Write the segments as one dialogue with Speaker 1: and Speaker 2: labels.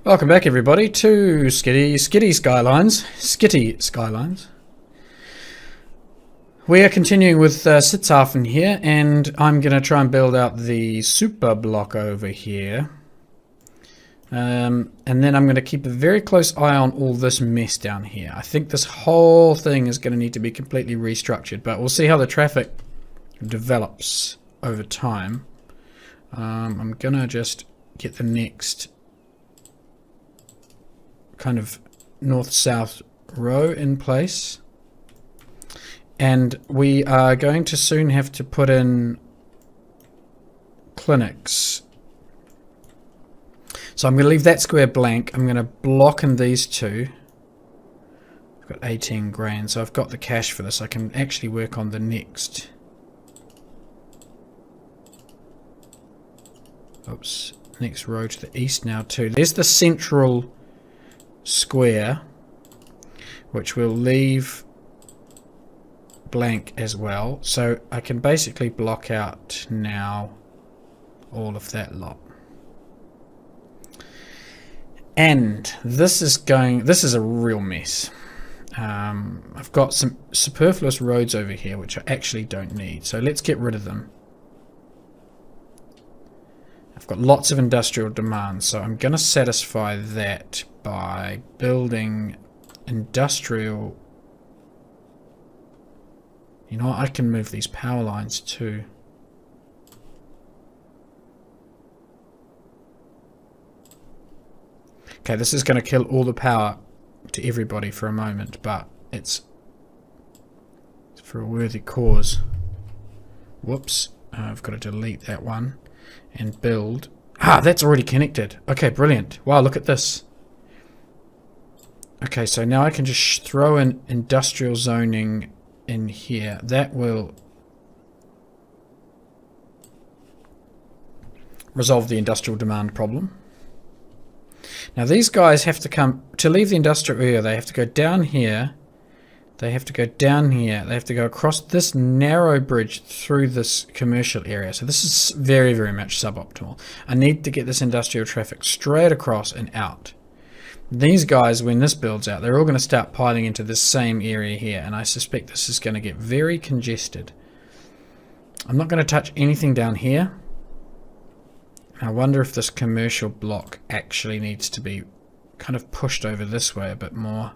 Speaker 1: Welcome back, everybody, to Skitty Skylines. We are continuing with Sitzhafen here, and I'm going to try and build out the super block over here. And then I'm going to keep a very close eye on all this mess down here. I think this whole thing is going to need to be completely restructured, but we'll see how the traffic develops over time. I'm going to just get the next kind of north-south row in place, and we are going to soon have to put in clinics. So I'm going to leave that square blank. I'm going to block in these two. I've got 18 grand, so I've got the cash for this. I can actually work on the next. Oops, next row to the east now too. There's the central square, which we'll leave blank as well, so I can basically block out now all of that lot. And this is a real mess. I've got some superfluous roads over here which I actually don't need, so let's get rid of them. I've got lots of industrial demand, so I'm going to satisfy that by building industrial. You know what, I can move these power lines too. Okay, this is going to kill all the power to everybody for a moment, but it's for a worthy cause. Whoops, I've got to delete that one and build. Ah, that's already connected. Okay, brilliant. Wow, look at this. Okay, so now I can just throw in industrial zoning in here. That will resolve the industrial demand problem. Now these guys have to come, to leave the industrial area, they have to go down here. They have to go down here. They have to go across this narrow bridge through this commercial area. So this is very, very much suboptimal. I need to get this industrial traffic straight across and out. These guys, when this builds out, they're all going to start piling into this same area here, and I suspect this is going to get very congested. I'm not going to touch anything down here. I wonder if this commercial block actually needs to be kind of pushed over this way a bit more.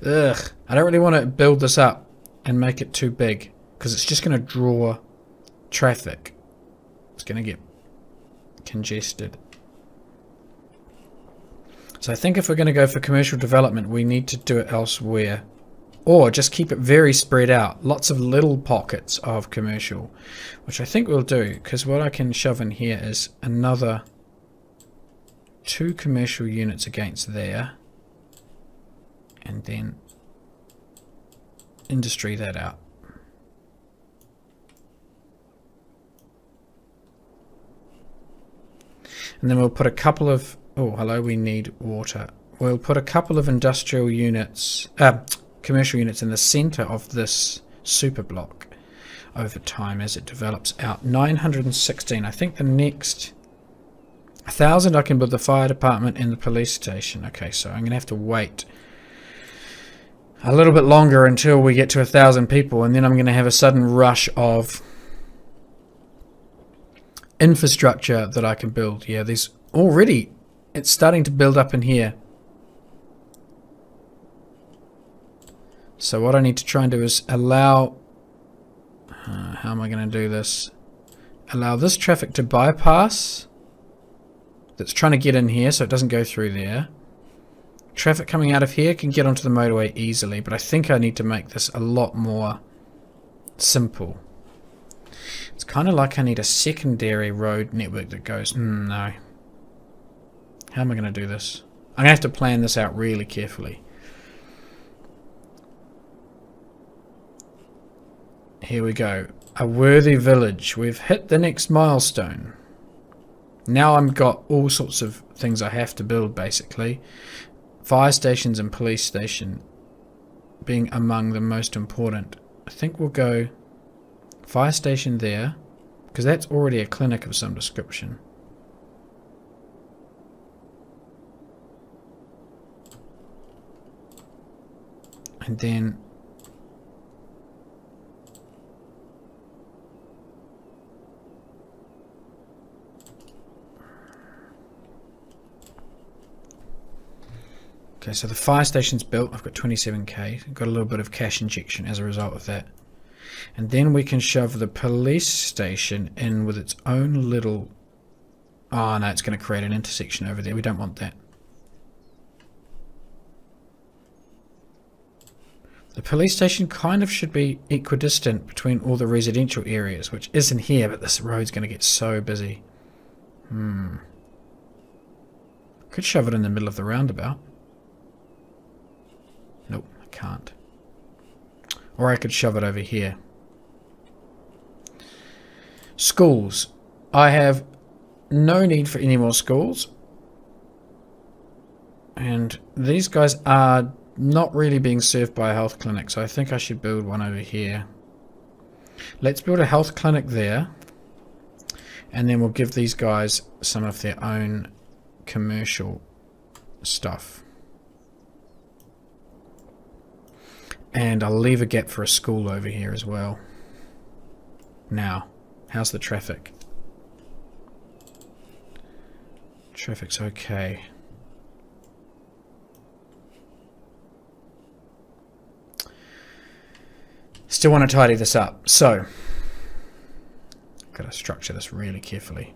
Speaker 1: Ugh, I don't really want to build this up and make it too big, because it's just going to draw traffic. It's going to get congested. So I think if we're going to go for commercial development, we need to do it elsewhere. Or just keep it very spread out. Lots of little pockets of commercial, which I think we'll do, because what I can shove in here is another 2 commercial units against there. And then industry that out. And then we'll put a couple of, oh hello, we need water. We'll put a couple of industrial units, commercial units in the center of this super block over time as it develops out. 916, I think the next 1,000 I can build the fire department and the police station. Okay, so I'm going to have to wait a little bit longer until we get to 1,000 people, and then I'm going to have a sudden rush of infrastructure that I can build. Yeah, there's already, it's starting to build up in here. So what I need to try and do is allow, how am I going to do this? Allow this traffic to bypass, that's trying to get in here so it doesn't go through there. Traffic coming out of here can get onto the motorway easily, but I think I need to make this a lot more simple. It's kind of like I need a secondary road network that goes, no. How am I going to do this? I'm going to have to plan this out really carefully. Here we go. A worthy village. We've hit the next milestone. Now I've got all sorts of things I have to build, basically. Fire stations and police station being among the most important. I think we'll go fire station there, because that's already a clinic of some description. And then okay, so the fire station's built. I've got 27k. I've got a little bit of cash injection as a result of that. And then we can shove the police station in with its own little... Oh no, it's going to create an intersection over there. We don't want that. The police station kind of should be equidistant between all the residential areas, which isn't here, but this road's going to get so busy. Could shove it in the middle of the roundabout. Nope, I can't. Or I could shove it over here. Schools. I have no need for any more schools. And these guys are not really being served by a health clinic, so I think I should build one over here. Let's build a health clinic there, and then we'll give these guys some of their own commercial stuff. And I'll leave a gap for a school over here as well. Now, how's the traffic? Traffic's okay. Still want to tidy this up, so got to structure this really carefully.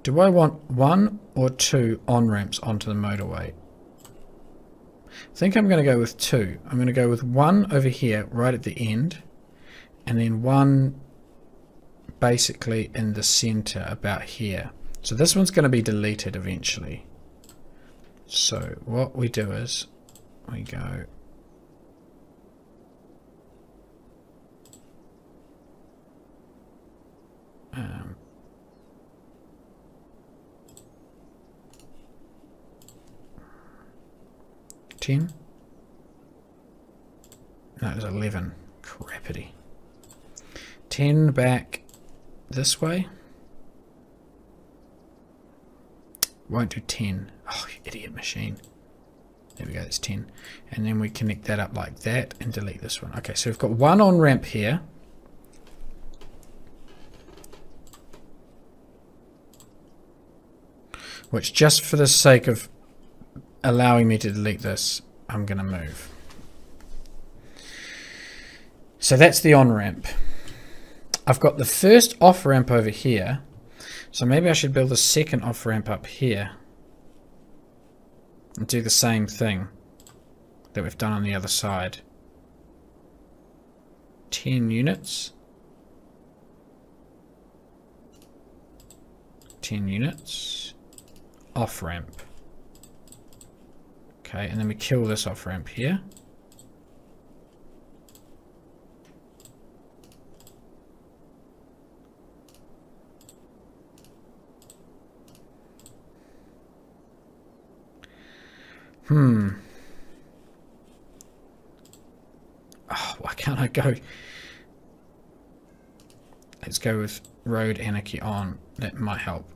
Speaker 1: Do I want 1 or 2 on-ramps onto the motorway? I think I'm going to go with 2. I'm going to go with 1 over here right at the end, and then 1 basically in the center about here. So this one's going to be deleted eventually. So what we do is we go 10. No, it was 11. Crappity. 10 back this way. Won't do 10. Oh, you idiot machine. There we go, that's 10. And then we connect that up like that and delete this one. Okay, so we've got 1 on-ramp here. Which, just for the sake of allowing me to delete this, I'm going to move. So that's the on-ramp. I've got the first off-ramp over here. So maybe I should build a second off-ramp up here. And do the same thing that we've done on the other side. 10 units. 10 units. Off-ramp. Okay, and then we kill this off-ramp here. Oh, why can't I go? Let's go with road anarchy on. That might help.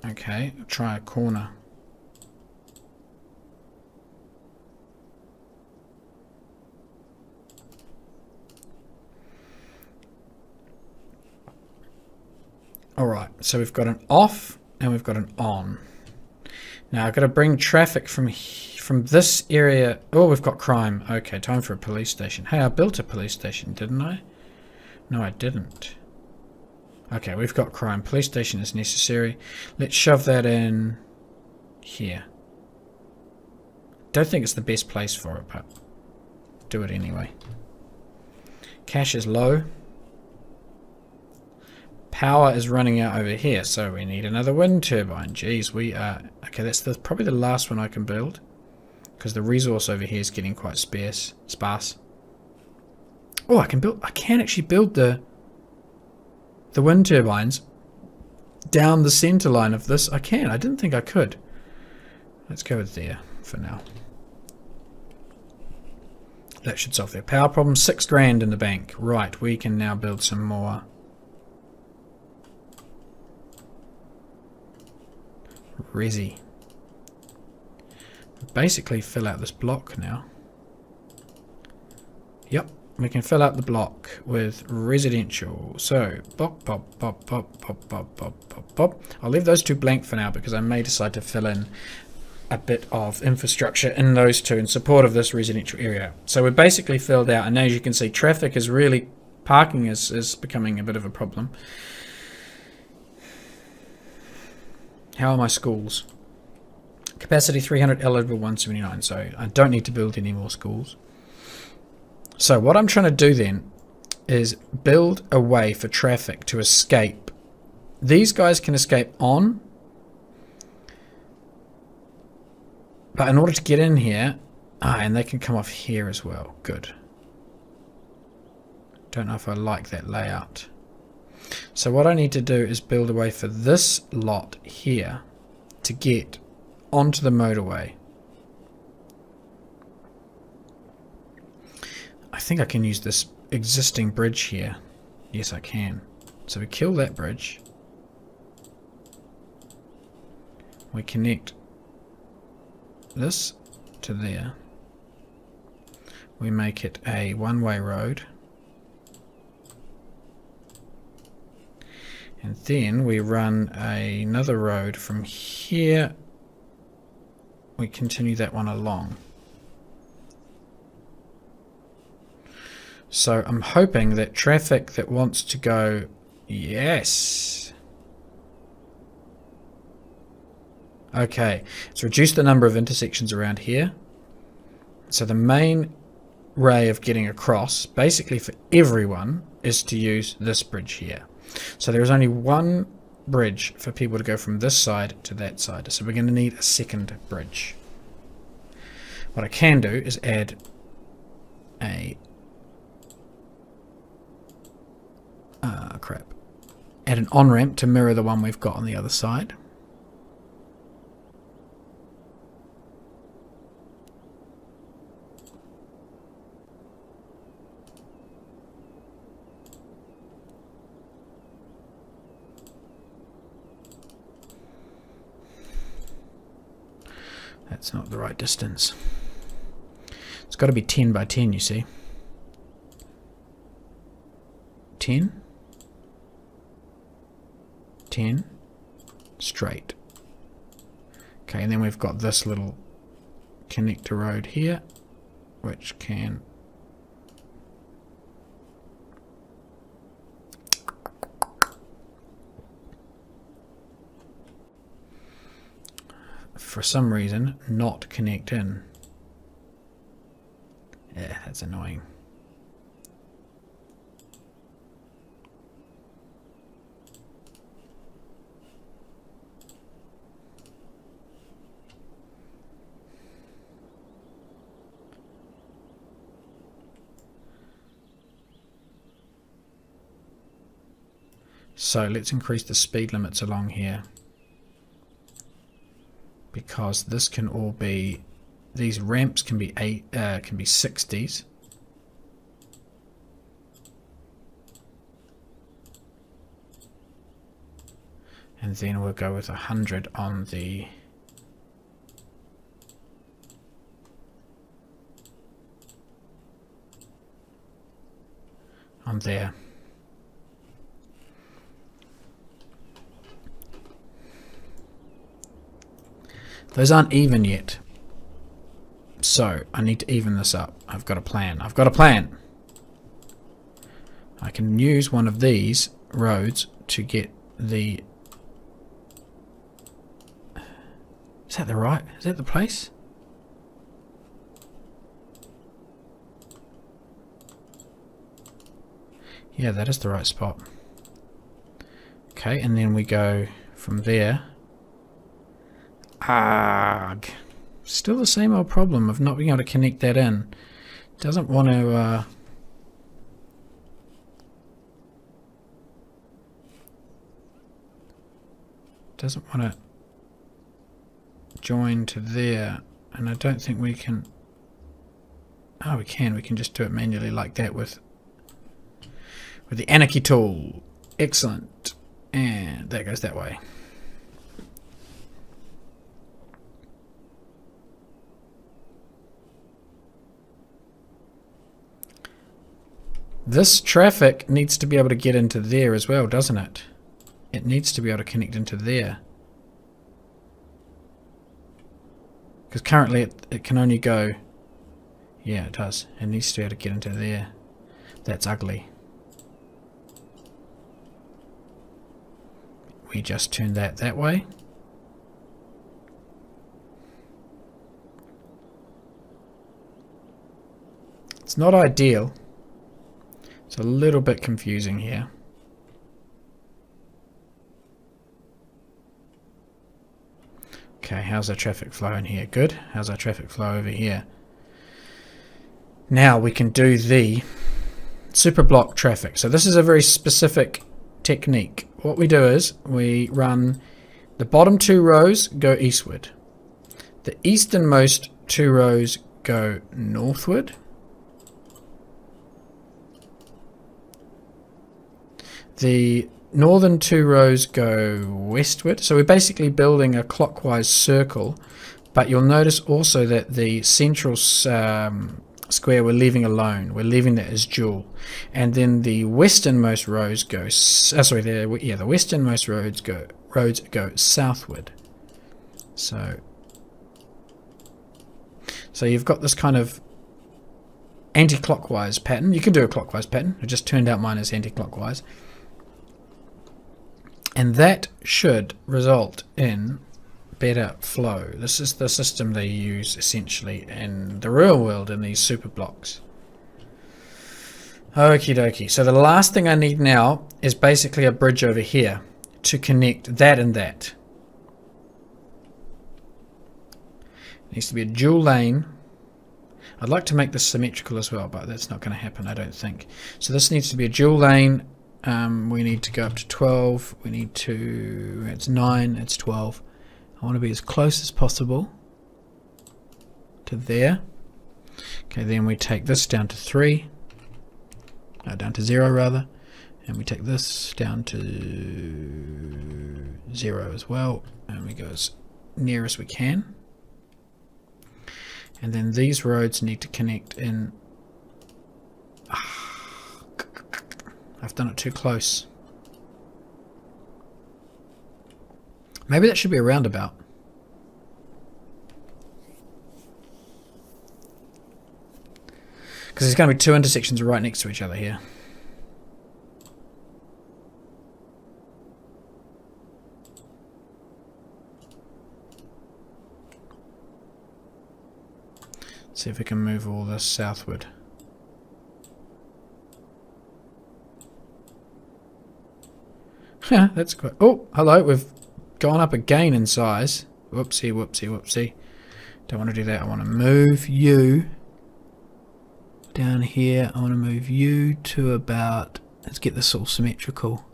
Speaker 1: Okay, try a corner. Alright, so we've got an off and we've got an on. Now I've got to bring traffic from this area. Oh, we've got crime. Okay, time for a police station. Hey, I built a police station, didn't I? No, I didn't. Okay, we've got crime. Police station is necessary. Let's shove that in here. Don't think it's the best place for it, but do it anyway. Cash is low. Power is running out over here, so we need another wind turbine. Jeez, we are... Okay, that's probably the last one I can build, because the resource over here is getting quite sparse. Oh, I can actually build the wind turbines down the center line of this. I can. I didn't think I could. Let's go with there for now. That should solve their power problem. 6 grand in the bank. Right, we can now build some more. Resi. basically fill out this block now. Yep, we can fill out the block with residential. So, pop, pop, pop, pop, pop, pop, pop, pop, pop. I'll leave those two blank for now because I may decide to fill in a bit of infrastructure in those two in support of this residential area. So we're basically filled out, and as you can see, traffic is really, parking is becoming a bit of a problem. How are my schools? Capacity 300, eligible 179, so I don't need to build any more schools. So what I'm trying to do then is build a way for traffic to escape. These guys can escape on, but in order to get in here, and they can come off here as well. Good. Don't know if I like that layout. So what I need to do is build a way for this lot here to get onto the motorway. I think I can use this existing bridge here. Yes, I can. So we kill that bridge. We connect this to there. We make it a one-way road. And then we run another road from here. We continue that one along. So I'm hoping that traffic that wants to go, yes. Okay, let's reduce the number of intersections around here. So the main way of getting across, basically for everyone, is to use this bridge here. So there is only one bridge for people to go from this side to that side. So we're going to need a second bridge. What I can do is add a add an on-ramp to mirror the one we've got on the other side. That's not the right distance. It's got to be 10 by 10, you see. 10. 10. Straight. Okay, and then we've got this little connector road here, which can... for some reason, not connect in. Yeah, that's annoying. So let's increase the speed limits along here, because this can all be, these ramps can be 60s. And then we'll go with 100 on the there. Those aren't even yet. So I need to even this up. I've got a plan. I've got a plan. I can use one of these roads to get the... Is that the right? Is that the place? Yeah, that is the right spot. Okay, and then we go from there. Arg. Still the same old problem of not being able to connect that in. Doesn't want to... doesn't want to join to there, and I don't think we can... Oh, we can. We can just do it manually like that with the anarchy tool. Excellent. And that goes that way. This traffic needs to be able to get into there as well, doesn't it? It needs to be able to connect into there. Because currently it can only go... Yeah, it does. It needs to be able to get into there. That's ugly. We just turn that way. It's not ideal. It's a little bit confusing here. Okay, how's our traffic flow in here? Good. How's our traffic flow over here? Now we can do the superblock traffic. So this is a very specific technique. What we do is we run the bottom 2 rows go eastward. The easternmost 2 rows go northward. The northern 2 rows go westward. So we're basically building a clockwise circle, but you'll notice also that the central square we're leaving alone. We're leaving that as dual. And then the westernmost rows go the westernmost roads go southward. So you've got this kind of anti-clockwise pattern. You can do a clockwise pattern. I just turned out mine as anti-clockwise. And that should result in better flow. This is the system they use essentially in the real world in these super blocks. Okie dokie. So the last thing I need now is basically a bridge over here to connect that and that. It needs to be a dual lane. I'd like to make this symmetrical as well, but that's not going to happen, I don't think. So this needs to be a dual lane. We need to go up to 12. We need to... It's 9. It's 12. I want to be as close as possible to there. Okay, then we take this down to 3. Down to 0 rather. And we take this down to 0 as well. And we go as near as we can. And then these roads need to connect in... I've done it too close. Maybe that should be a roundabout. Because there's going to be 2 intersections right next to each other here. Let's see if we can move all this southward. Yeah, that's quite... Oh, hello, we've gone up again in size. Whoopsie, whoopsie, whoopsie. Don't want to do that. I want to move you down here. I want to move you to about... Let's get this all symmetrical.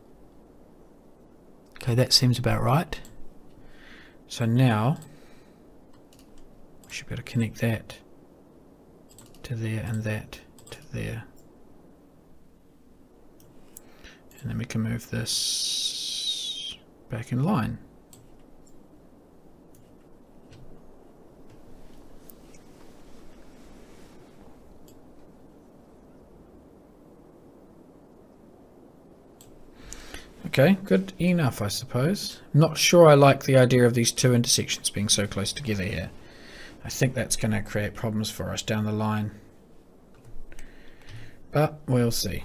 Speaker 1: Okay, that seems about right. So now, we should be able to connect that to there and that to there. And then we can move this back in line. Okay, good enough, I suppose. Not sure I like the idea of these 2 intersections being so close together here. I think that's going to create problems for us down the line. But we'll see.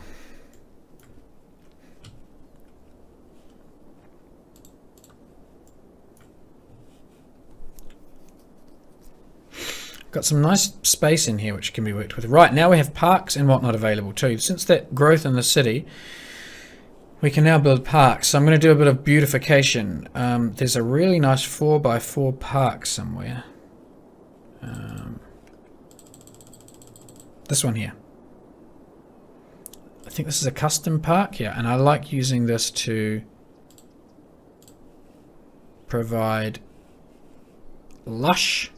Speaker 1: Got some nice space in here which can be worked with. Right, now we have parks and whatnot available too. Since that growth in the city, we can now build parks. So I'm going to do a bit of beautification. There's a really nice 4x4 park somewhere. This one here. I think this is a custom park. Yeah, and I like using this to provide lush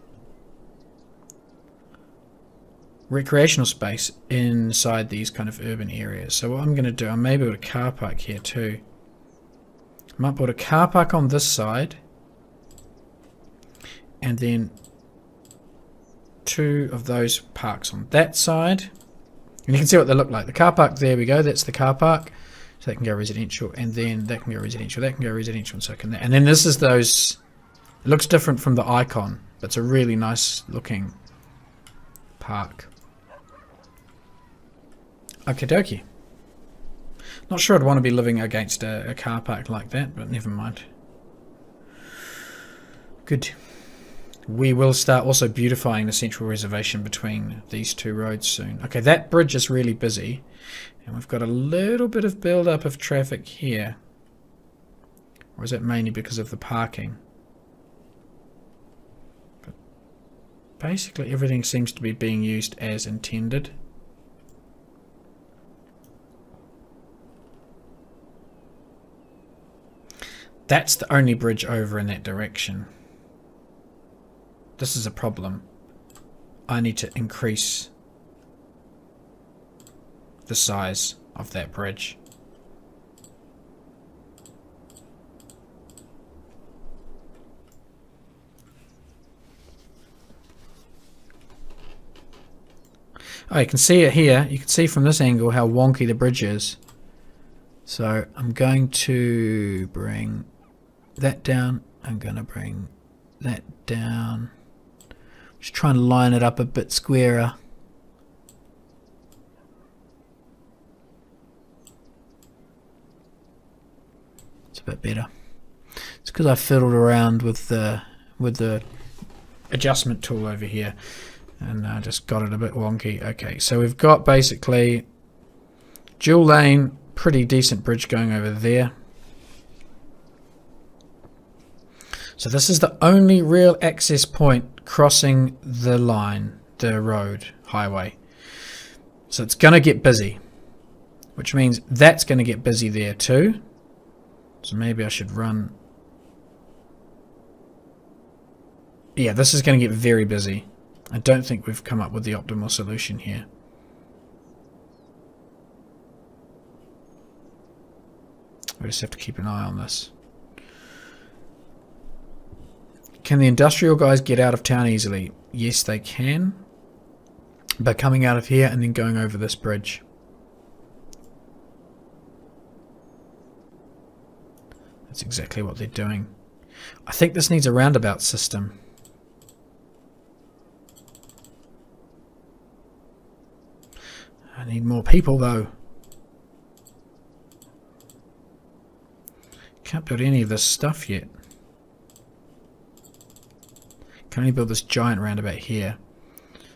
Speaker 1: recreational space inside these kind of urban areas. So what I'm going to do, I may build a car park here too. I might build a car park on this side, and then 2 of those parks on that side, And you can see what they look like. The car park, there we go, that's the car park. So that can go residential, and then that can go residential, that can go residential, and so can that. And then this is those, it looks different from the icon, but it's a really nice looking park. Okie dokie. Not sure I'd want to be living against a car park like that, but never mind. Good. We will start also beautifying the central reservation between these two roads soon. Okay, that bridge is really busy. And we've got a little bit of build-up of traffic here. Or is it mainly because of the parking? But basically everything seems to be being used as intended. That's the only bridge over in that direction. This is a problem. I need to increase the size of that bridge. Oh, you can see it here. You can see from this angle how wonky the bridge is. So I'm going to bring that down. I'm going to bring that down. Just trying to line it up a bit squarer. It's a bit better. It's because I fiddled around with the adjustment tool over here, and I just got it a bit wonky. Okay, so we've got basically dual lane, pretty decent bridge going over there. So this is the only real access point crossing the line, the road, highway. So it's going to get busy, which means that's going to get busy there too. So maybe I should run. Yeah, this is going to get very busy. I don't think we've come up with the optimal solution here. We just have to keep an eye on this. Can the industrial guys get out of town easily? Yes, they can. By coming out of here and then going over this bridge. That's exactly what they're doing. I think this needs a roundabout system. I need more people though. Can't build any of this stuff yet. Can only build this giant roundabout here.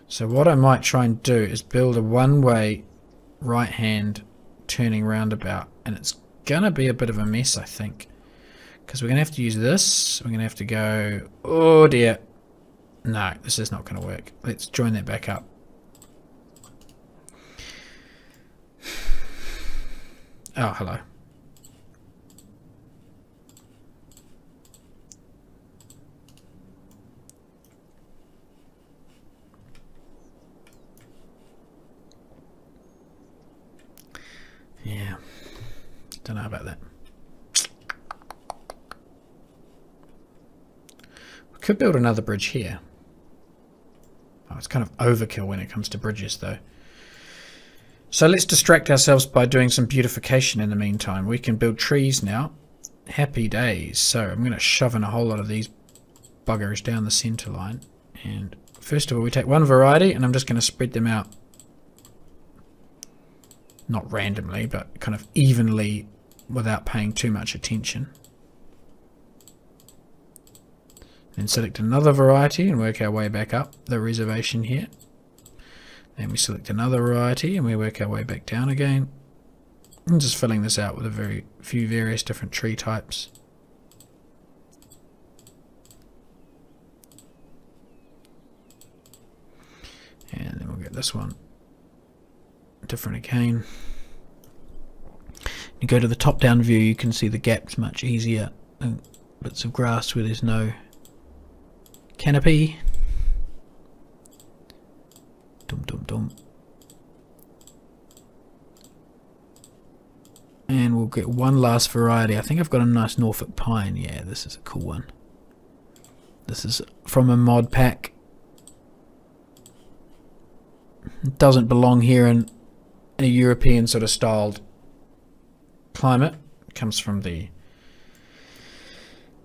Speaker 1: So what I might try and do is build a one-way right-hand turning roundabout, and it's gonna be a bit of a mess, I think, because we're gonna have to use this. We're gonna have to go, oh dear, no, this is not gonna work. Let's join that back up. Oh, hello. Yeah, don't know about that. We could build another bridge here. Oh, it's kind of overkill when it comes to bridges though. So let's distract ourselves by doing some beautification in the meantime. We can build trees now. Happy days. So I'm going to shove in a whole lot of these buggers down the center line. And first of all, we take one variety and I'm just going to spread them out. Not randomly, but kind of evenly without paying too much attention. Then select another variety and work our way back up the reservation here. Then we select another variety and we work our way back down again. I'm just filling this out with a very few various different tree types. And then we'll get this one different again. You go to the top down view, you can see the gaps much easier, and bits of grass where there's no canopy. Dum dum dum. And we'll get one last variety. I think I've got a nice Norfolk pine. Yeah, this is a cool one. This is from a mod pack. It doesn't belong here in a European sort of styled climate. It comes from the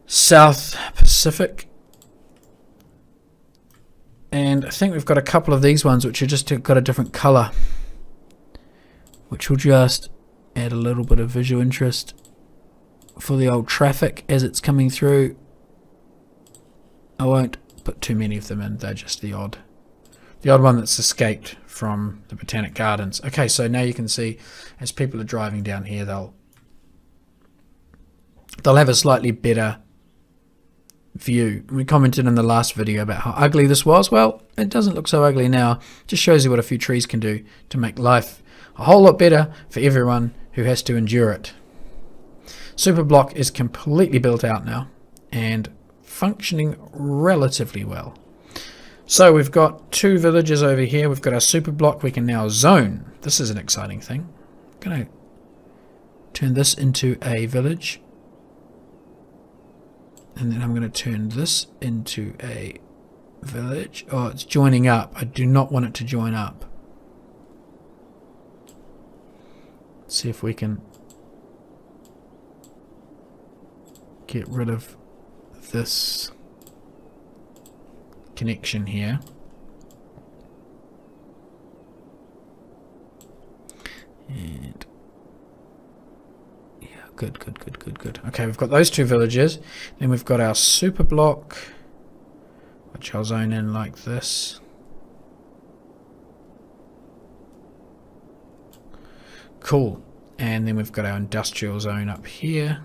Speaker 1: South Pacific. And I think we've got a couple of these ones which are just got a different colour, which will just add a little bit of visual interest for the old traffic as it's coming through. I won't put too many of them in, they're just the odd one that's escaped from the Botanic Gardens. Okay, so now you can see as people are driving down here, they'll have a slightly better view. We commented in the last video about how ugly this was. Well, it doesn't look so ugly now. Just shows you what a few trees can do to make life a whole lot better for everyone who has to endure it. Superblock is completely built out now and functioning relatively well. So we've got 2 villages over here. We've got our superblock. We can now zone. This is an exciting thing. I'm going to turn this into a village. And then I'm going to turn this into a village. Oh, it's joining up. I do not want it to join up. Let's see if we can get rid of this connection here. And yeah, good. Okay, we've got those 2 villages. Then we've got our super block, which I'll zone in like this. Cool. And then we've got our industrial zone up here.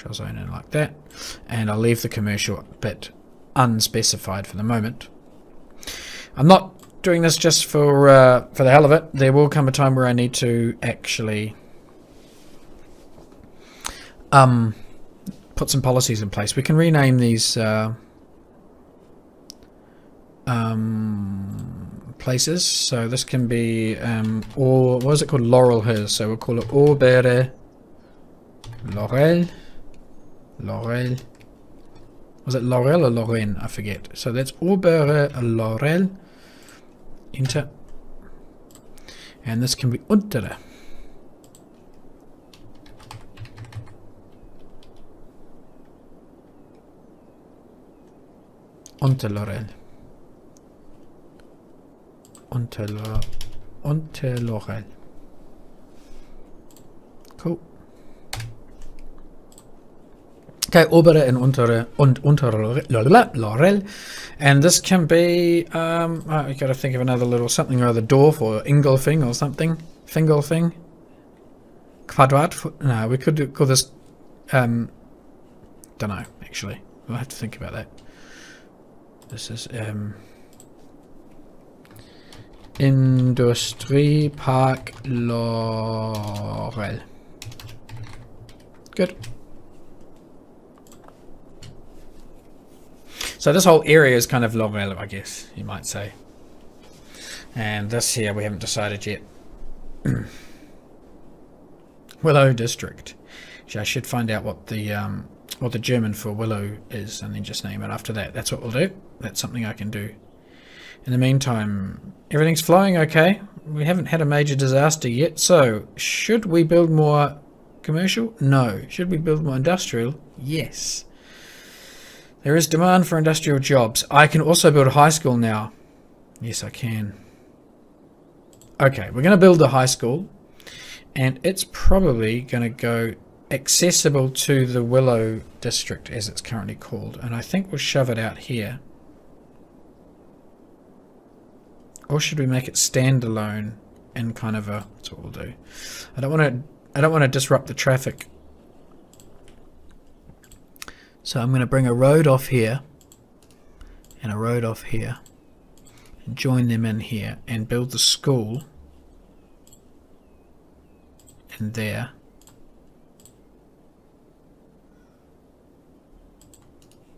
Speaker 1: I'll zone in like that, and I'll leave the commercial bit unspecified for the moment. I'm not doing this just for the hell of it. There will come a time where I need to actually put some policies in place. We can rename these places. So this can be or what is it called? Laurel Hills. So we'll call it Aubere Laurel. Laurel. Was it Laurel or Lorraine? I forget. So that's Aubere Laurel. Enter. And this can be Untere. Unter Laurel. Unter Laurel. Cool. Okay, Obere and Unter Laurel, and this can be I got to think of another little something or other Dorf or Ingolfing or something. Fingolfing. Quadrat. No, we could call this. Don't know. Actually, we'll have to think about that. This is Industriepark Laurel. Good. So this whole area is kind of Laurel, I guess you might say. And this here we haven't decided yet. Willow District. Actually, I should find out what the German for willow is and then just name it after that. That's what we'll do. That's something I can do. In the meantime, everything's flowing okay. We haven't had a major disaster yet. So, should we build more commercial? No. Should we build more industrial? Yes. There is demand for industrial jobs. I can also build a high school now. Yes, I can. Okay, we're going to build a high school. And it's probably going to go accessible to the Willow District, as it's currently called. And I think we'll shove it out here. Or should we make it standalone and kind of a... That's what we'll do. I don't want to disrupt the traffic. So I'm going to bring a road off here and a road off here and join them in here and build the school in there.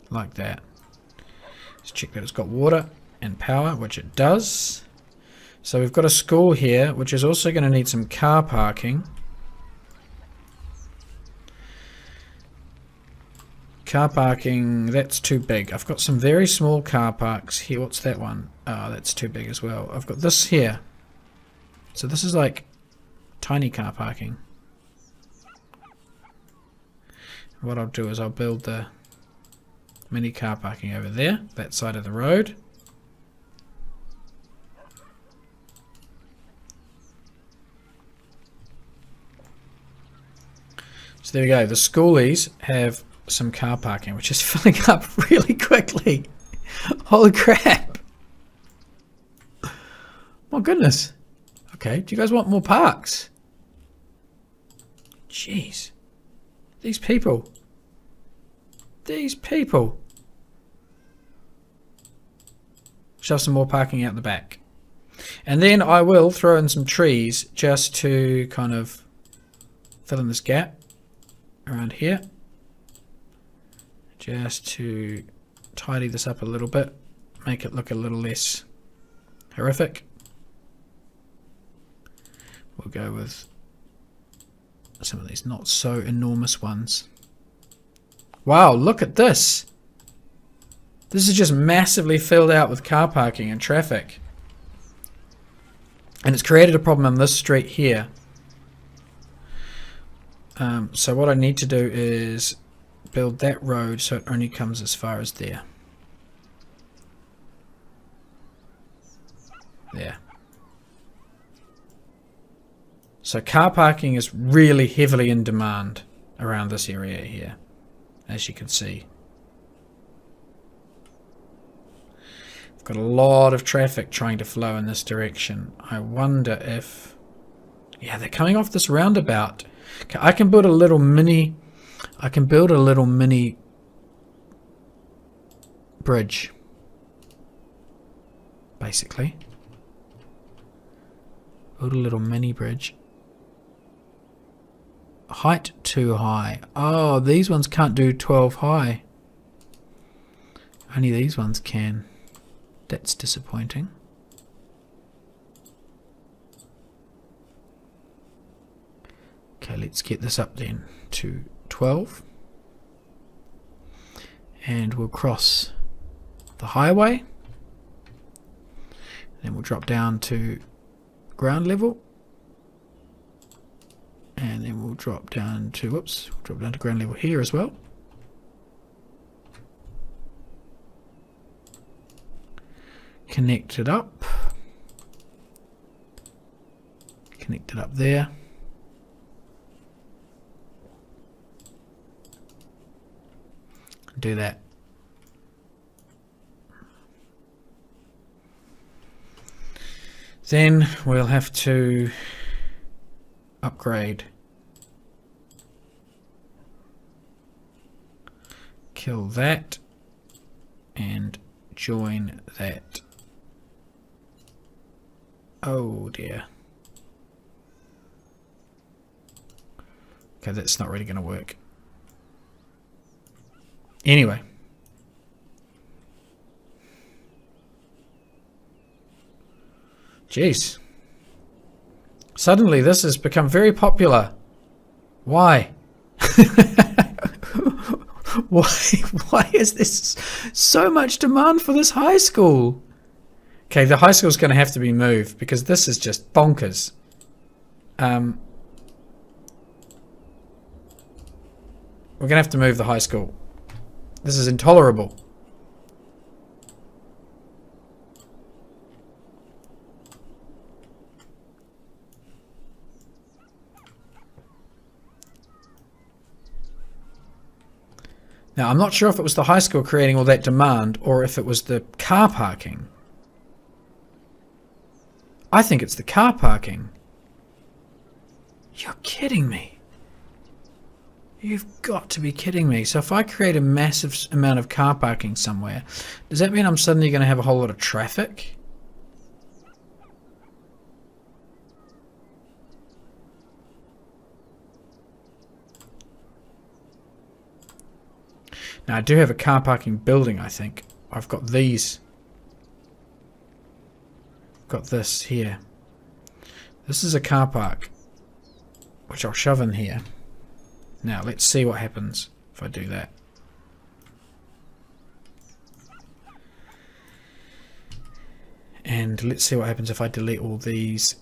Speaker 1: Like that. Let's check that it's got water and power, which it does. So we've got a school here, which is also going to need some car parking. Car parking, that's too big. I've got some very small car parks here. What's that one? Oh, that's too big as well. I've got this here. So this is like tiny car parking. What I'll do is I'll build the mini car parking over there, that side of the road. So there we go. The schoolies have some car parking, which is filling up really quickly. Holy crap. My goodness. Okay, do you guys want more parks? Jeez. These people. These people. Shove some more parking out the back. And then I will throw in some trees just to kind of fill in this gap around here. Just to tidy this up a little bit. Make it look a little less horrific. We'll go with some of these not so enormous ones. Wow, look at this. This is just massively filled out with car parking and traffic. And it's created a problem on this street here. So what I need to do is build that road so it only comes as far as there. There. So car parking is really heavily in demand around this area here, as you can see. I've got a lot of traffic trying to flow in this direction. I wonder if... yeah, they're coming off this roundabout. I can build a little mini... bridge. Basically. Build a little mini bridge. Height too high. Oh, these ones can't do 12 high. Only these ones can. That's disappointing. Okay, let's get this up then to 12. And we'll cross the highway. Then we'll drop down to ground level. And then we'll drop down to, whoops, we'll drop down to ground level here as well. Connect it up. Connect it up there. Do that. Then we'll have to upgrade. Kill that and join that. Oh dear. Okay, that's not really going to work. Anyway. Jeez. Suddenly this has become very popular. Why? Why is this so much demand for this high school? Okay, the high school's going to have to be moved because this is just bonkers. We're going to have to move the high school. This is intolerable. Now, I'm not sure if it was the high school creating all that demand or if it was the car parking. I think it's the car parking. You're kidding me. You've got to be kidding me. So if I create a massive amount of car parking somewhere, does that mean I'm suddenly going to have a whole lot of traffic? Now I do have a car parking building, I think. I've got these. I've got this here. This is a car park, which I'll shove in here. Now let's see what happens if I do that. And let's see what happens if I delete all these.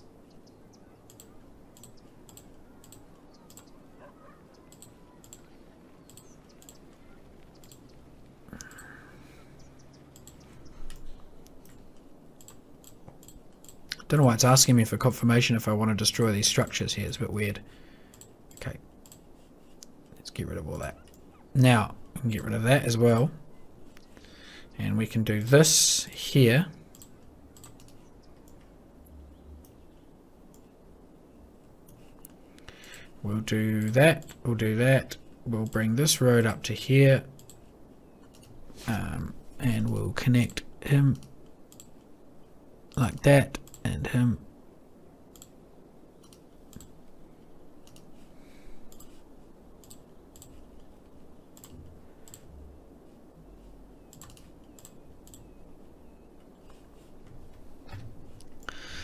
Speaker 1: Don't know why it's asking me for confirmation if I want to destroy these structures here. It's a bit weird. Okay. Let's get rid of all that. Now, we can get rid of that as well. And we can do this here. We'll do that. We'll do that. We'll bring this road up to here. And we'll connect him like that. And him.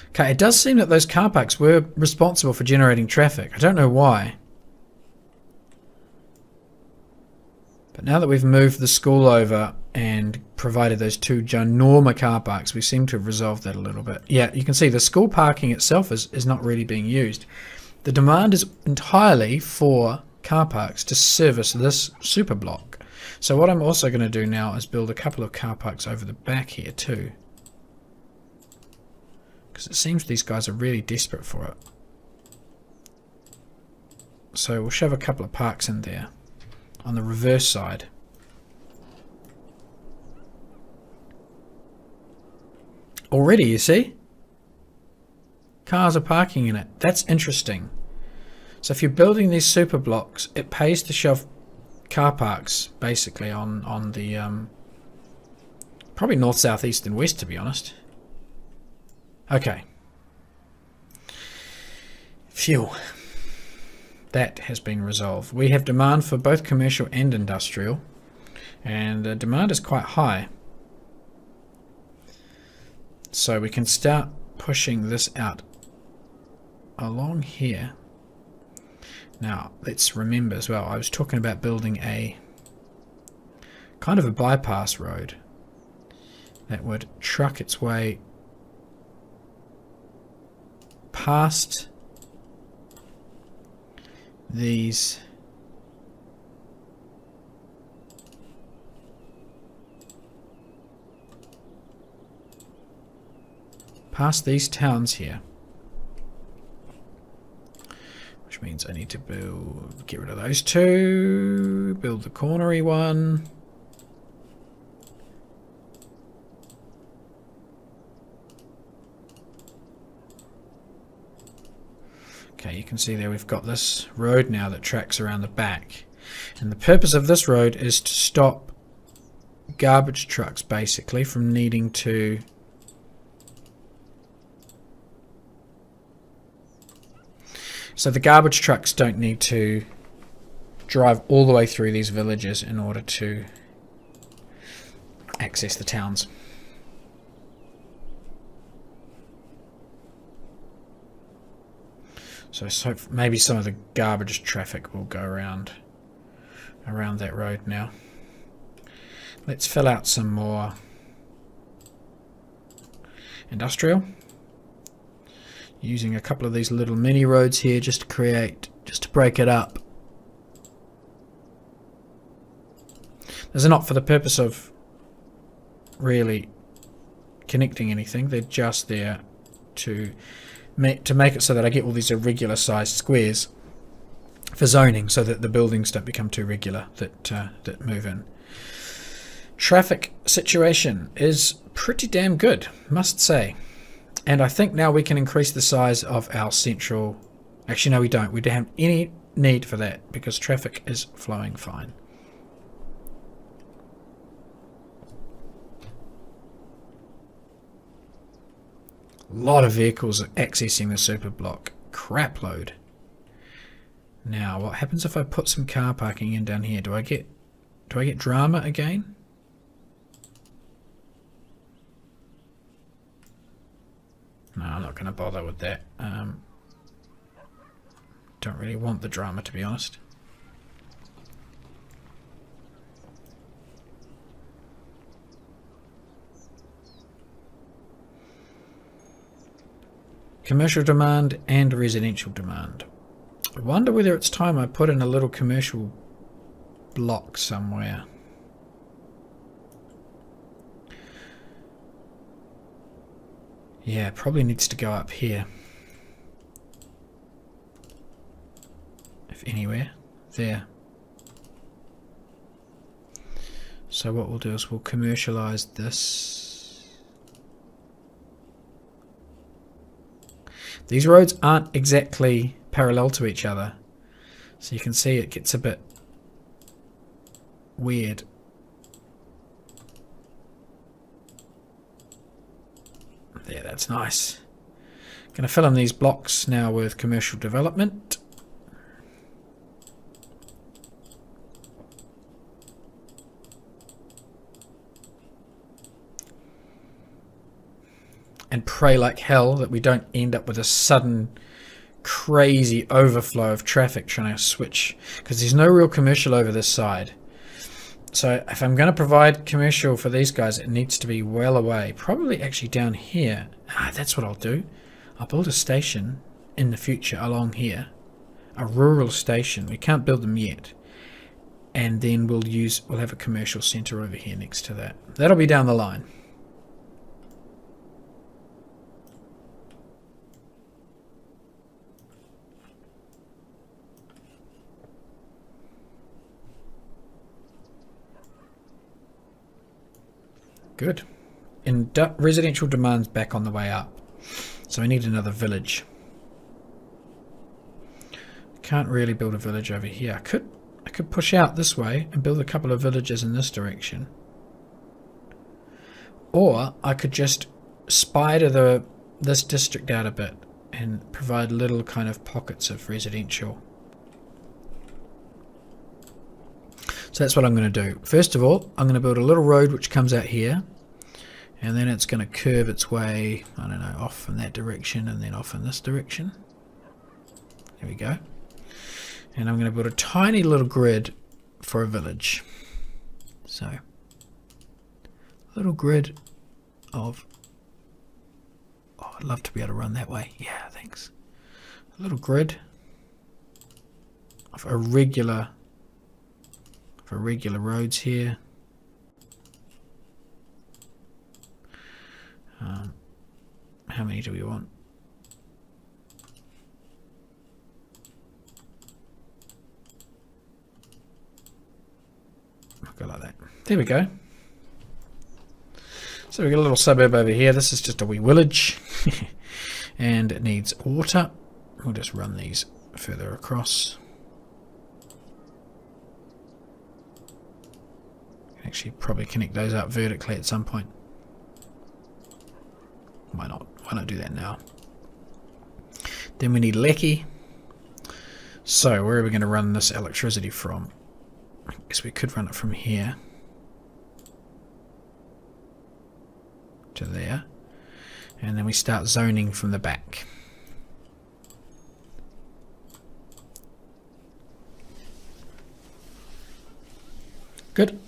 Speaker 1: Okay, it does seem that those car parks were responsible for generating traffic. I don't know why. But now that we've moved the school over and provided those two ginormous car parks, we seem to have resolved that a little bit. Yeah, you can see the school parking itself is not really being used. The demand is entirely for car parks to service this super block. So what I'm also going to do now is build a couple of car parks over the back here too. Because it seems these guys are really desperate for it. So we'll shove a couple of parks in there on the reverse side. Already, you see? Cars are parking in it. That's interesting. So if you're building these super blocks, it pays to shove car parks basically on the probably north, south, east and west, to be honest. Okay. Phew. That has been resolved. We have demand for both commercial and industrial, and the demand is quite high. So we can start pushing this out along here. Now, let's remember as well, I was talking about building a kind of a bypass road that would truck its way past these towns here, which means I need to get rid of those two, build the cornery one. Okay, you can see there we've got this road now that tracks around the back. And the purpose of this road is to stop garbage trucks basically from needing to so the garbage trucks don't need to drive all the way through these villages in order to access the towns. So maybe some of the garbage traffic will go around that road now. Let's fill out some more industrial. Using a couple of these little mini roads here just to break it up. These are not for the purpose of really connecting anything. They're just there to make it so that I get all these irregular sized squares for zoning, so that the buildings don't become too regular that move in. Traffic situation is pretty damn good, must say. And I think now we can increase the size of our central... Actually, no, we don't. We don't have any need for that because traffic is flowing fine. A lot of vehicles are accessing the super block. Crap load. Now, what happens if I put some car parking in down here? Do I get drama again? No, I'm not going to bother with that. Don't really want the drama, to be honest. commercial demand and residential demand. I wonder whether it's time I put in a little commercial block somewhere. Yeah, probably needs to go up here. If anywhere. There. So what we'll do is we'll commercialize this. These roads aren't exactly parallel to each other. So you can see it gets a bit weird. There, that's nice. Going to fill in these blocks now with commercial development. And pray like hell that we don't end up with a sudden crazy overflow of traffic trying to switch, because there's no real commercial over this side. So if I'm going to provide commercial for these guys, it needs to be well away. Probably actually down here. That's what I'll do. I'll build a station in the future along here. A rural station. We can't build them yet. And then we'll have a commercial centre over here next to that. That'll be down the line. Good. And residential demand's back on the way up. So we need another village. Can't really build a village over here. I could push out this way and build a couple of villages in this direction. Or I could just spider this district out a bit and provide little kind of pockets of residential. So that's what I'm going to do. First of all, I'm going to build a little road which comes out here. And then it's going to curve its way, I don't know, off in that direction and then off in this direction. There we go. And I'm going to build a tiny little grid for a village. So, a little grid of... Oh, I'd love to be able to run that way. Yeah, thanks. A little grid of irregular roads here. How many do we want? I'll go like that. There we go. So we got a little suburb over here. This is just a wee village. And it needs water. We'll just run these further across. Actually probably connect those up vertically at some point. Why not? Why not do that now? Then we need lecky. So where are we going to run this electricity from? I guess we could run it from here to there. And then we start zoning from the back. Good.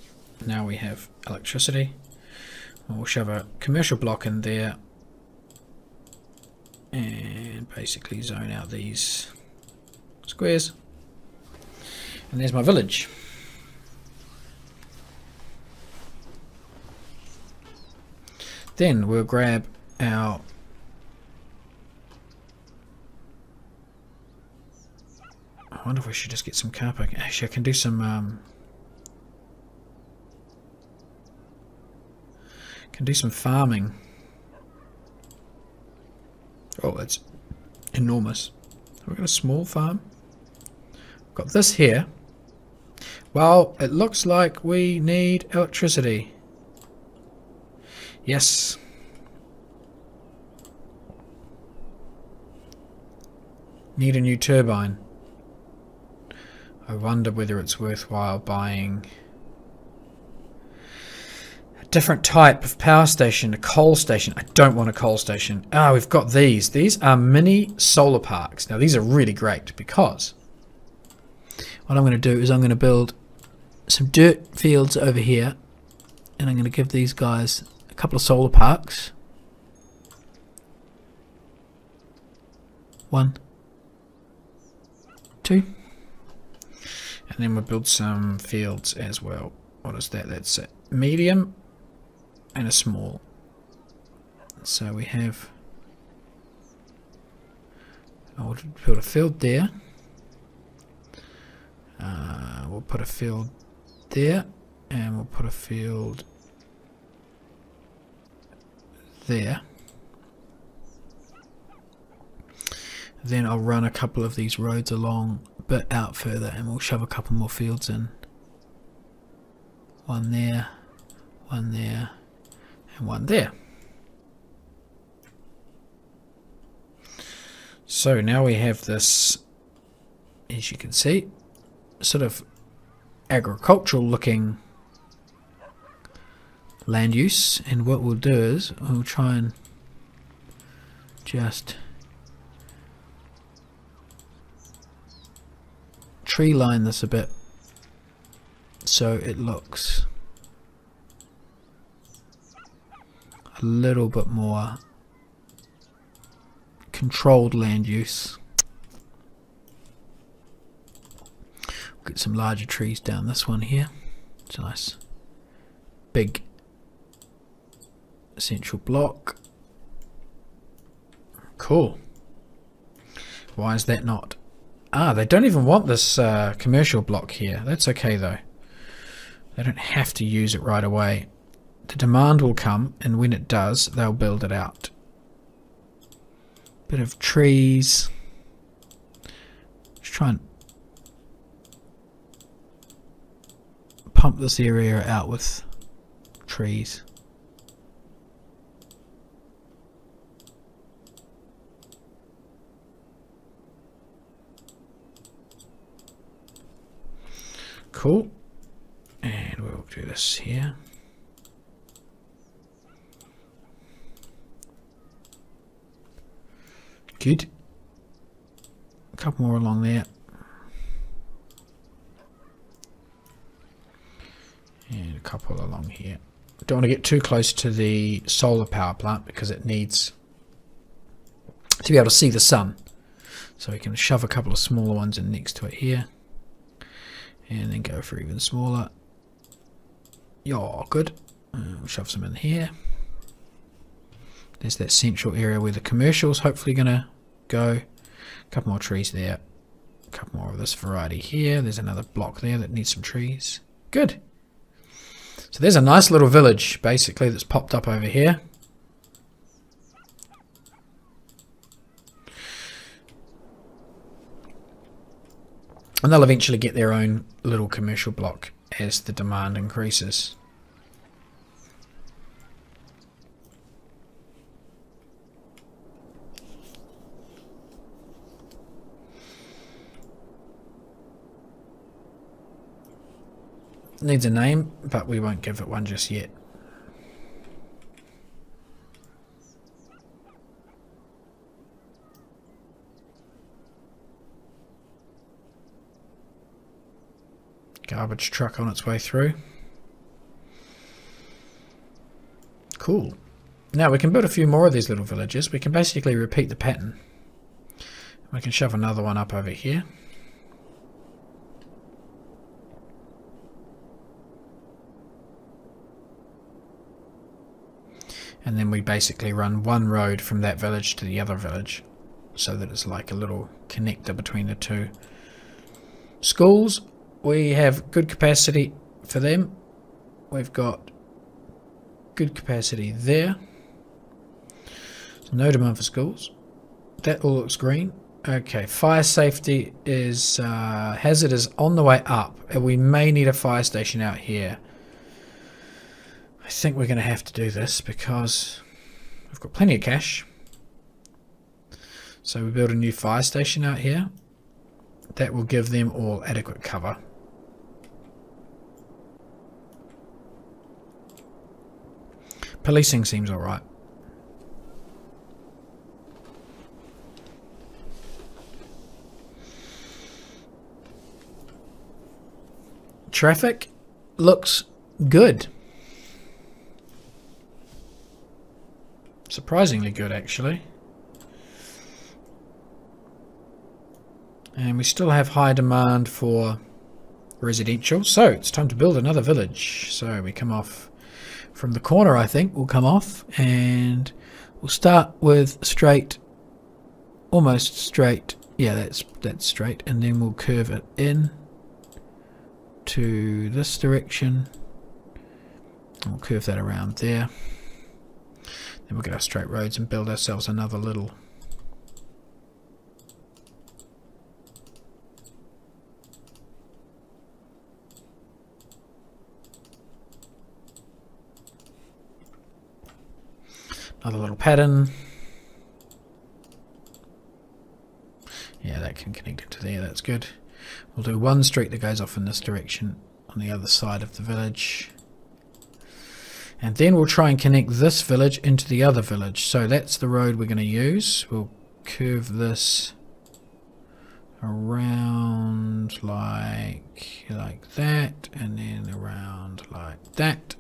Speaker 1: Now we have electricity. We'll shove a commercial block in there. And basically zone out these squares. And there's my village. Then we'll grab our I wonder if we should just get some car parking. Actually, I can do some farming. Oh, that's enormous. We've got a small farm. We've got this here. Well, it looks like we need electricity. Yes. Need a new turbine. I wonder whether it's worthwhile buying a different type of power station, a coal station. I don't want a coal station. We've got these. These are mini solar parks. Now these are really great because what I'm going to do is I'm going to build some dirt fields over here and I'm going to give these guys a couple of solar parks. 1, 2. And then we'll build some fields as well. What is that? That's a medium and a small. So we have... I'll build a field there. We'll put a field there. And we'll put a field there. Then I'll run a couple of these roads along a bit out further and we'll shove a couple more fields in. One there, and one there. So now we have this, as you can see, sort of agricultural looking land use, and what we'll do is we'll try and just tree line this a bit so it looks a little bit more controlled land use. We'll get some larger trees down this one here. It's a nice big central block. Cool. Why is that not? They don't even want this commercial block here. That's okay though. They don't have to use it right away. The demand will come, and when it does, they'll build it out. Bit of trees. Just try and pump this area out with trees. Cool. And we'll do this here. Good. A couple more along there. And a couple along here. Don't want to get too close to the solar power plant because it needs to be able to see the sun. So we can shove a couple of smaller ones in next to it here. And then go for even smaller. Yeah, good. We'll shove some in here. There's that central area where the commercial's hopefully going to go. A couple more trees there. A couple more of this variety here. There's another block there that needs some trees. Good. So there's a nice little village, basically, that's popped up over here. And they'll eventually get their own little commercial block as the demand increases. Needs a name, but we won't give it one just yet. Garbage truck on its way through. Cool. Now we can build a few more of these little villages. We can basically repeat the pattern. We can shove another one up over here. And then we basically run one road from that village to the other village, so that it's like a little connector between the two. Schools, we have good capacity for them. We've got good capacity there. So no demand for schools. That all looks green. Okay, fire safety is hazard is on the way up, and we may need a fire station out here. I think we're going to have to do this because we've got plenty of cash. So we build a new fire station out here. That will give them all adequate cover. Policing seems alright. Traffic looks good. Surprisingly good, actually. And we still have high demand for residential. So it's time to build another village. So we come off from the corner, I think. We'll come off and we'll start with straight, almost straight. Yeah, that's straight. And then we'll curve it in to this direction. We'll curve that around there. Then we'll get our straight roads and build ourselves another little pattern. Yeah, that can connect into there, that's good. We'll do one street that goes off in this direction on the other side of the village. And then we'll try and connect this village into the other village. So that's the road we're going to use. We'll curve this around like that, and then around like that.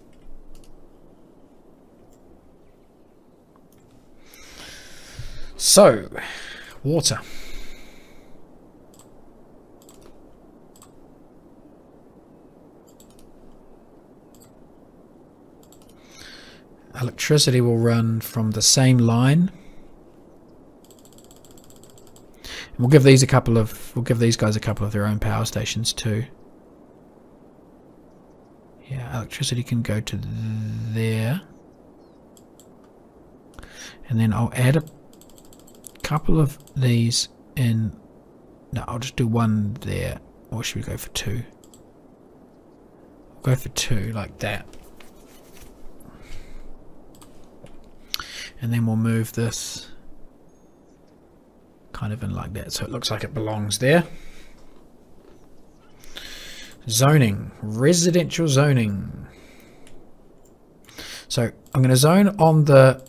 Speaker 1: So, water. Electricity will run from the same line. And we'll give these guys a couple of their own power stations too. Yeah, electricity can go to there. And then I'll add a couple of these in. No, I'll just do one there. Or should we go for two? We'll go for two, like that. And then we'll move this kind of in like that, so it looks like it belongs there. Zoning, residential zoning. So I'm going to zone on the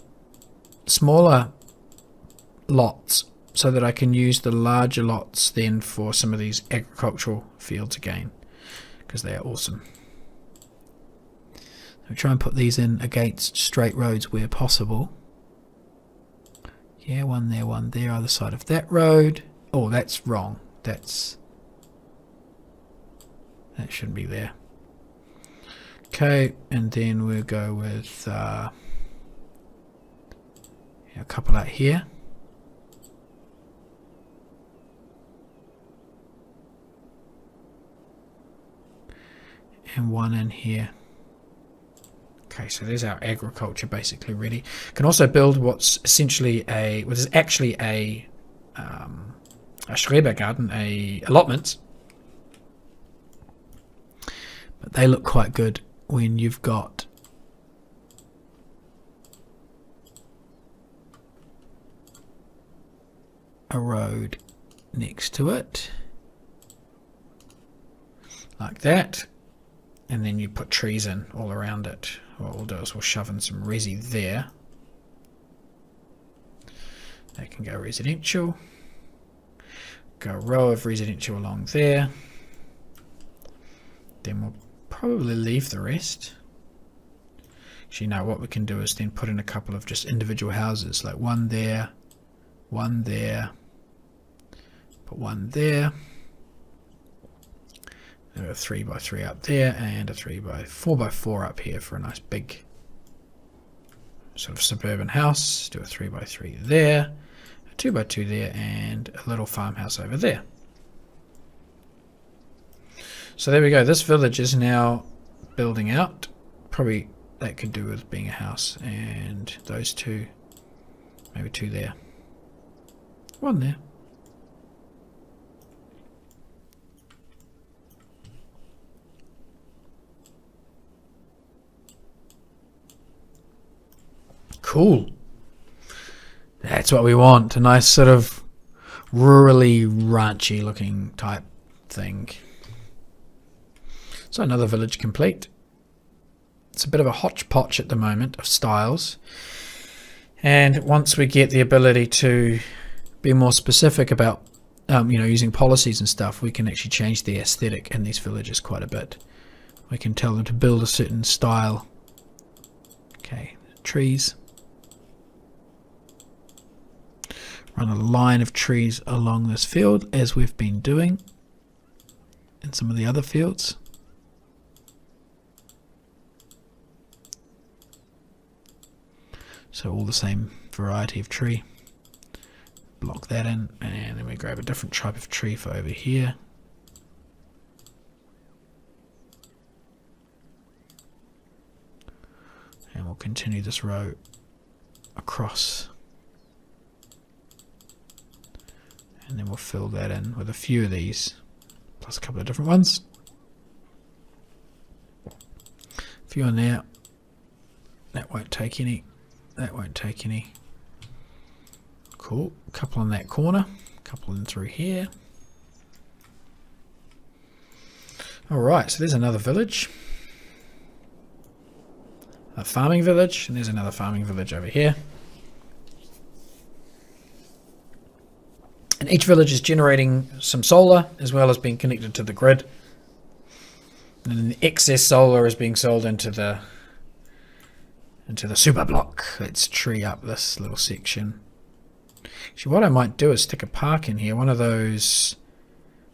Speaker 1: smaller lots so that I can use the larger lots then for some of these agricultural fields again, because they are awesome. So try and put these in against straight roads where possible. Yeah, one there, either side of that road. Oh, that's wrong. That shouldn't be there. Okay, and then we'll go with a couple out here. And one in here. Okay, so there's our agriculture basically ready. Can also build what's essentially what is actually a Schrebergarten, a allotment. But they look quite good when you've got a road next to it. Like that. And then you put trees in all around it. What we'll do is we'll shove in some resi there. They can go residential. Go a row of residential along there. Then we'll probably leave the rest. Actually, no, what we can do is then put in a couple of just individual houses, like one there, put one there. A 3x3 up there and a 4x4 up here for a nice big sort of suburban house. Do a 3x3 there, a 2x2 there, and a little farmhouse over there. So there we go. This village is now building out. Probably that could do with being a house, and those two, maybe two there, one there. Cool. That's what we want. A nice sort of rurally ranchy looking type thing. So another village complete. It's a bit of a hodgepodge at the moment of styles. And once we get the ability to be more specific about using policies and stuff, we can actually change the aesthetic in these villages quite a bit. We can tell them to build a certain style. Okay, trees. Run a line of trees along this field, as we've been doing in some of the other fields. So all the same variety of tree. Block that in, and then we grab a different type of tree for over here. And we'll continue this row across. And then we'll fill that in with a few of these, plus a couple of different ones. A few in there. That won't take any. That won't take any. Cool. A couple in that corner. A couple in through here. Alright, so there's another village. A farming village. And there's another farming village over here. And each village is generating some solar as well as being connected to the grid. And then the excess solar is being sold into the superblock. Let's tree up this little section. Actually, what I might do is stick a park in here. One of those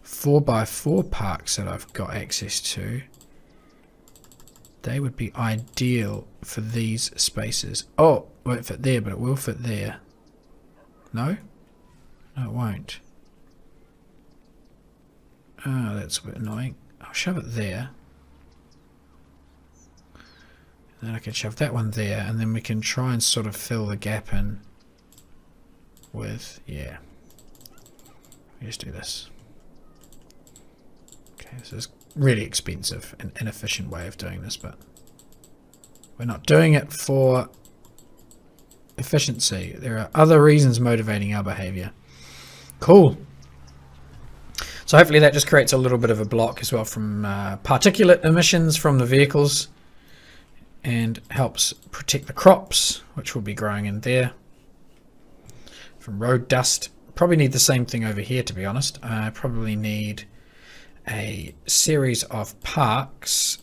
Speaker 1: 4x4 parks that I've got access to. They would be ideal for these spaces. Oh, it won't fit there, but it will fit there. No? No, it won't. Oh, that's a bit annoying. I'll shove it there. Then I can shove that one there, and then we can try and sort of fill the gap in with, yeah. We just do this. Okay, this is really expensive and inefficient way of doing this, but we're not doing it for efficiency. There are other reasons motivating our behavior. Cool. So hopefully that just creates a little bit of a block as well from particulate emissions from the vehicles, and helps protect the crops, which will be growing in there. From road dust. Probably need the same thing over here, to be honest. I probably need a series of parks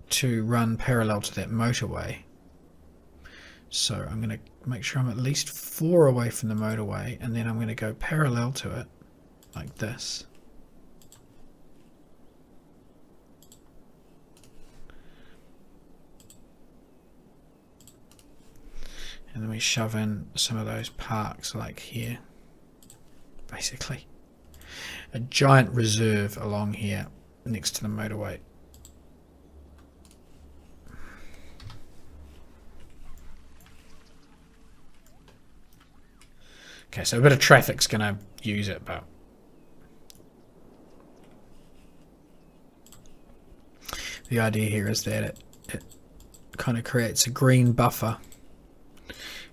Speaker 1: to run parallel to that motorway. So I'm going to make sure I'm at least 4 away from the motorway, and then I'm going to go parallel to it like this. And then we shove in some of those parks like here. Basically. A giant reserve along here next to the motorway. Okay, so a bit of traffic's going to use it, but the idea here is that it kind of creates a green buffer.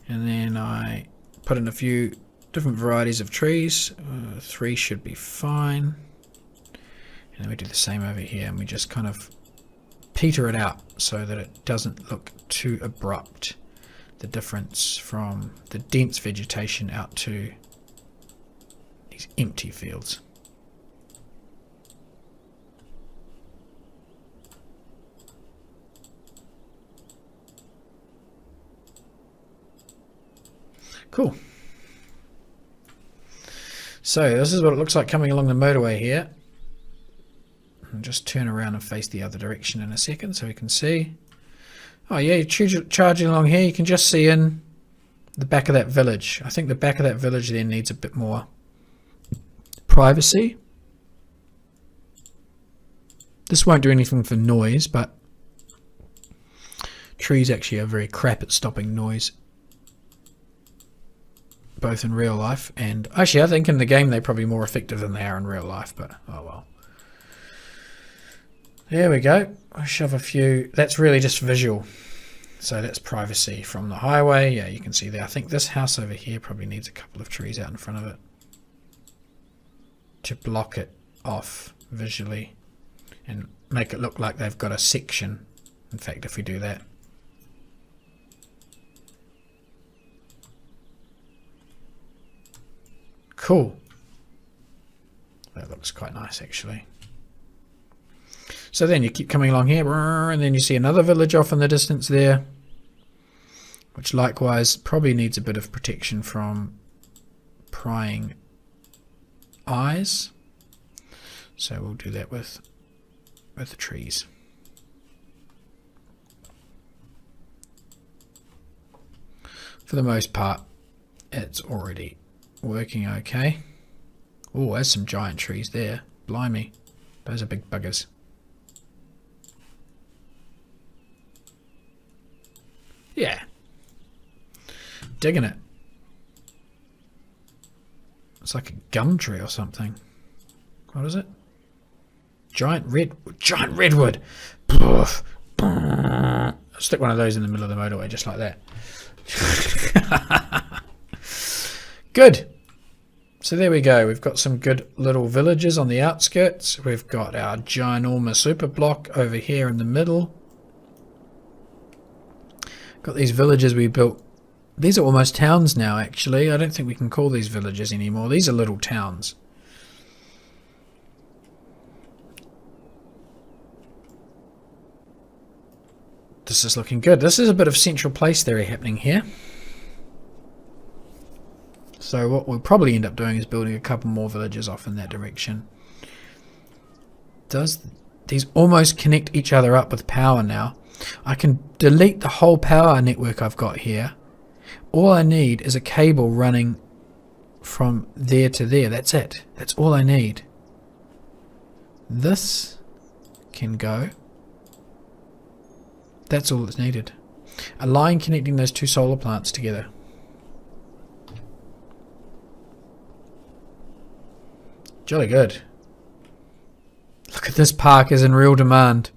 Speaker 1: And then I put in a few different varieties of trees. 3 should be fine. And then we do the same over here, and we just kind of peter it out so that it doesn't look too abrupt. The difference from the dense vegetation out to these empty fields. Cool. So this is what it looks like coming along the motorway here. I'll just turn around and face the other direction in a second so we can see. Oh yeah, you're charging along here. You can just see in the back of that village. I think the back of that village then needs a bit more privacy. This won't do anything for noise, but trees actually are very crap at stopping noise. Both in real life and actually I think in the game they're probably more effective than they are in real life, but oh well. There we go. I shove a few. That's really just visual. So that's privacy from the highway. Yeah, you can see there. I think this house over here probably needs a couple of trees out in front of it to block it off visually and make it look like they've got a section. In fact, if we do that. Cool. That looks quite nice actually. So then you keep coming along here, and then you see another village off in the distance there, which likewise probably needs a bit of protection from prying eyes. So we'll do that with the trees. For the most part, it's already working okay. Oh, there's some giant trees there. Blimey, those are big buggers. Yeah. Digging it. It's like a gum tree or something. What is it? Giant redwood. I'll stick one of those in the middle of the motorway just like that. Good. So there we go. We've got some good little villages on the outskirts. We've got our ginormous super block over here in the middle. Got these villages we built. These are almost towns now, actually. I don't think we can call these villages anymore. These are little towns. This is looking good. This is a bit of central place theory happening here. So what we'll probably end up doing is building a couple more villages off in that direction. These almost connect each other up with power now. I can delete the whole power network I've got here. All I need is a cable running from there to there. That's it. That's all I need. This can go. That's all that's needed. A line connecting those two solar plants together. Jolly good. Look at this park is in real demand.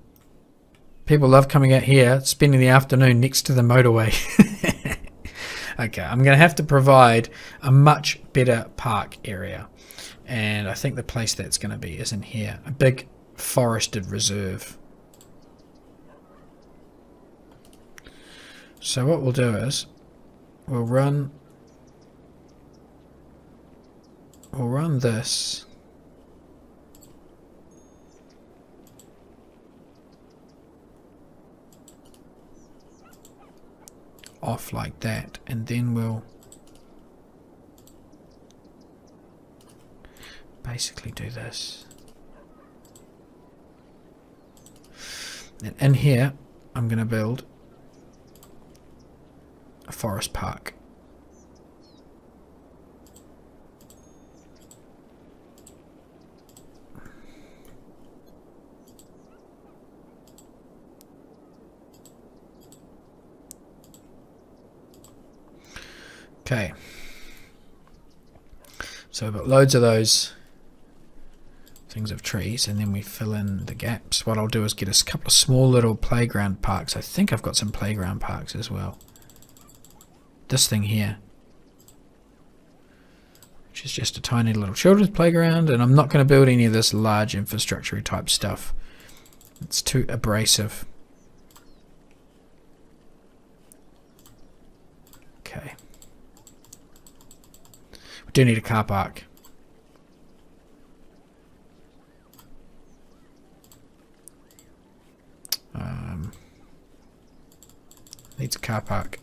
Speaker 1: People love coming out here, spending the afternoon next to the motorway. Okay, I'm going to have to provide a much better park area. And I think the place that's going to be is in here. A big forested reserve. So what we'll do is we'll run this off like that, and then we'll basically do this. And in here I'm going to build a forest park. Okay, so we've got loads of those things of trees, and then we fill in the gaps. What I'll do is get a couple of small little playground parks. I think I've got some playground parks as well. This thing here, which is just a tiny little children's playground, and I'm not going to build any of this large infrastructure type stuff. It's too abrasive. Okay. We do need a car park. Needs a car park.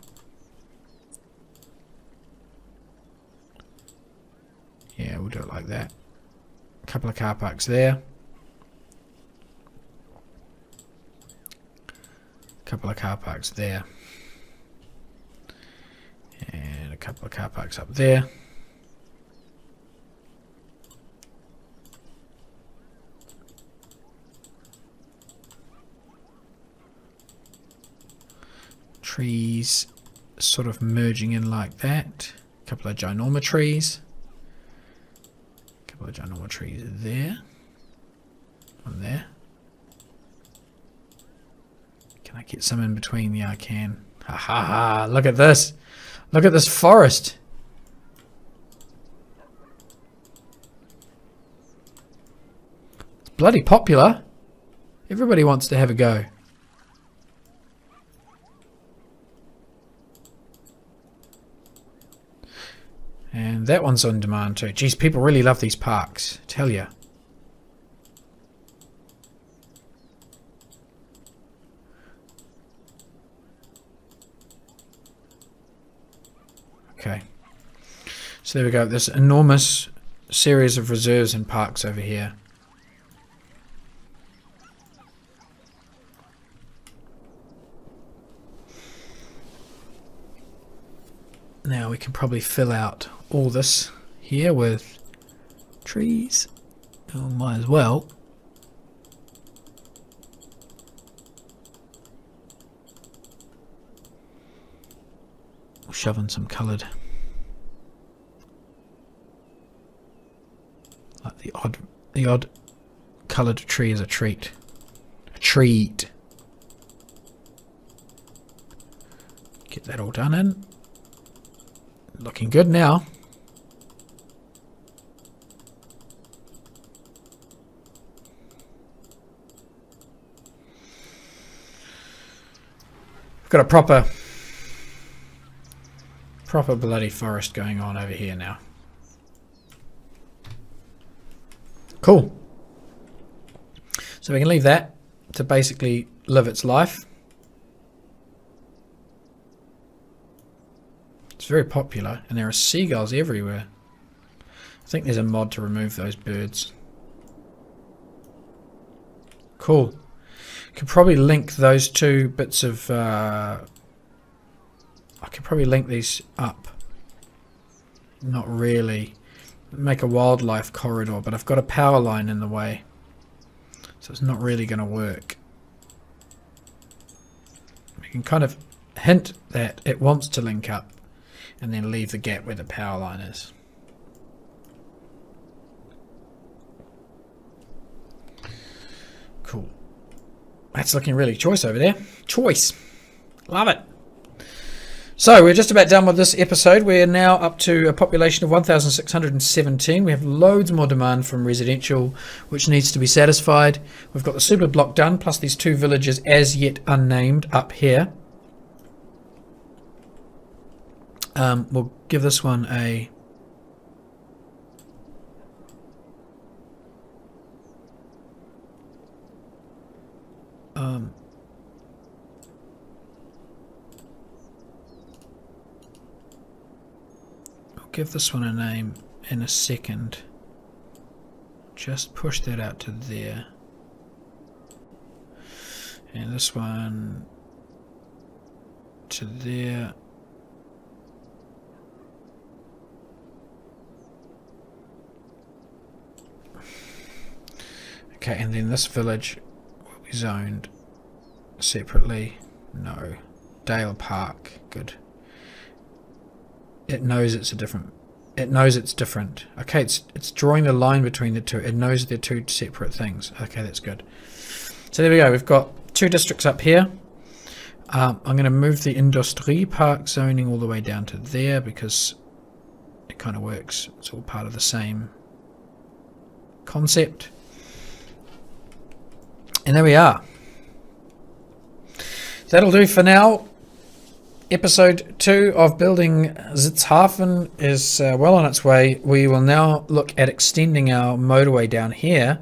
Speaker 1: Yeah, we'll do it like that. A couple of car parks there. A couple of car parks there. And a couple of car parks up there. Trees sort of merging in like that. A couple of ginormous trees. A couple of ginormous trees there. One there. Can I get some in between? Yeah, I can. Ha ha ha! Look at this! Look at this forest! It's bloody popular. Everybody wants to have a go. And that one's on demand too. Geez, people really love these parks, I tell ya. Okay. So there we go. This enormous series of reserves and parks over here. Now we can probably fill out all this here with trees. Oh, might as well. We'll shove in some coloured, like the odd coloured tree is a treat. A treat. Get that all done in. Looking good now. We've got a proper bloody forest going on over here now. Cool. So we can leave that to basically live its life. It's very popular, and there are seagulls everywhere. I think there's a mod to remove those birds. Cool. Could probably link those two bits of... I could probably link these up. Not really. Make a wildlife corridor, but I've got a power line in the way. So it's not really going to work. We can kind of hint that it wants to link up, and then leave the gap where the power line is. Cool. That's looking really choice over there. Choice. Love it. So we're just about done with this episode. We're now up to a population of 1,617. We have loads more demand from residential, which needs to be satisfied. We've got the super block done, plus these two villages as yet unnamed up here. We'll give this one a... I'll give this one a name in a second. Just push that out to there. And this one to there. Okay, and then this village will be zoned separately. No. Dale Park. Good. It knows it's a different... It knows it's different. Okay, it's drawing the line between the two. It knows they're two separate things. Okay, that's good. So there we go. We've got two districts up here. I'm going to move the Industrie Park zoning all the way down to there because it kind of works. It's all part of the same concept. And there we are. That'll do for now. Episode 2 of building Sitzhafen is well on its way. We will now look at extending our motorway down here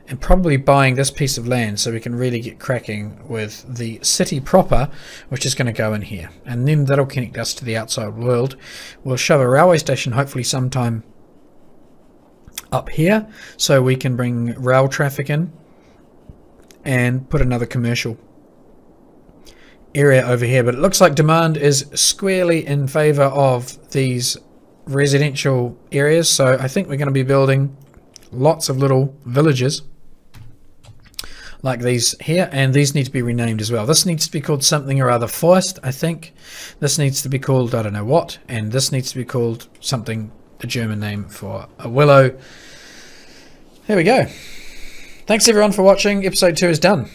Speaker 1: and probably buying this piece of land so we can really get cracking with the city proper, which is going to go in here. And then that'll connect us to the outside world. We'll shove a railway station hopefully sometime up here so we can bring rail traffic in and put another commercial area over here. But it looks like demand is squarely in favor of these residential areas, so I think we're going to be building lots of little villages like these here, and these need to be renamed as well. This needs to be called something or other Forest, I think. This needs to be called I don't know what, and this needs to be called something, a German name for a willow. There we go. Thanks everyone for watching. Episode 2 is done.